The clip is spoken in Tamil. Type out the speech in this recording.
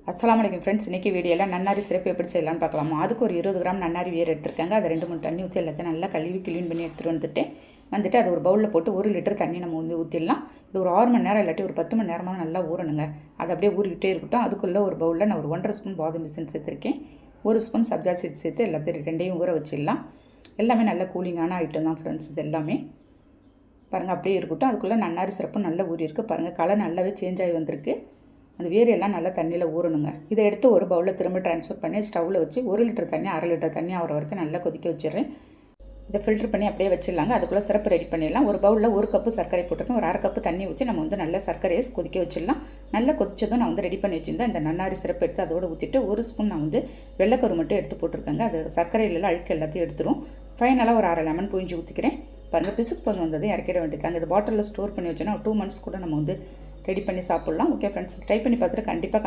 அஸ்ஸலாமு அலைக்கும் ஃப்ரெண்ட்ஸ். இன்றைக்கி வீடியோவில் நன்னாரி சிறப்பு எப்படி செய்யலாம்னு பார்க்கலாமா. அதுக்கு ஒரு 20 கிராம் நன்னாரி வேர் எடுத்துருக்காங்க. அதை 2-3 தண்ணி ஊற்றி எல்லாத்தையும் நல்லா கழுவி க்ளீன் பண்ணி எடுத்துகிட்டு வந்துட்டு அது ஒரு பவுலில் போட்டு 1 லிட்டர் தண்ணி நம்ம ஊற்றிடலாம். இது ஒரு 6 மணி நேரம் இல்லாட்டி ஒரு 10 மணி நேரமாக நல்லா ஊறணுங்க. அது அப்படியே ஊறிக்கிட்டே இருக்கட்டும். அதுக்குள்ளே ஒரு பவுலில் நான் ஒரு 1.5 ஸ்பூன் பாதாம் பிசின் சேர்த்துருக்கேன். 1 ஸ்பூன் சப்ஜா சீட் சேர்த்து எல்லாத்தையும் ரெண்டையும் ஊற வச்சிடலாம். எல்லாமே நல்ல கூலிங்கான ஐட்டம் தான் ஃப்ரெண்ட்ஸ். இது எல்லாமே பாருங்கள் அப்படியே இருக்கட்டும். அதுக்குள்ளே நன்னாரி சிறப்பு நல்லா ஊறி இருக்குது பாருங்கள். கலர் நல்லாவே சேஞ்ச் ஆகி வந்திருக்கு. அந்த வேர் எல்லாம் நல்லா தண்ணியில் ஊறணுங்க. இதை எடுத்து ஒரு பவுலில் திரும்ப ட்ரான்ஸ்ஃபர் பண்ணி ஸ்டவ்வில் வச்சு 1 லிட்டர் தண்ணி 1/2 லிட்டர் தண்ணி ஆகிற வரைக்கும் நல்லா கொதிக்க வச்சிடுறேன். இதை ஃபில்டர் பண்ணி அப்படியே வச்சிடலாங்க. அதுக்குள்ளே சிறப்பு ரெடி பண்ணிடலாம். ஒரு பவுலில் 1 கப்பு சர்க்கரை போட்டுருக்கேன். ஒரு 1/2 கப்பு தண்ணி ஊற்றி நம்ம நல்ல சர்க்கரையை கொதிக்க வச்சிடலாம். நல்லா கொதிச்சதும் நான் ரெடி பண்ணி வச்சுருந்தேன். இந்த நன்னாரி சிறப்பு எடுத்து அதோடு ஊற்றிட்டு 1 ஸ்பூன் நான் வெள்ளைக்கரு மட்டும் எடுத்து போட்டிருக்கேங்க. அது சர்க்கரையிலலாம் அழுக்கு எல்லாத்தையும் எடுத்துரும். ஃபைனலாக ஒரு 1/2 லெமன் புழிஞ்சு ஊற்றிக்கிறேன். பாருங்கள் பிசுக்கு கொஞ்சம் வந்தது இறக்கிட வேண்டியதாங்க. இது பாட்டிலில் ஸ்டோர் பண்ணி வச்சோன்னா 2 months கூட நம்ம ரெடி பண்ணி சாப்பிட்லாம். ஓகே ஃப்ரெண்ட்ஸ், ட்ரை பண்ணி பார்த்துட்டு கண்டிப்பாக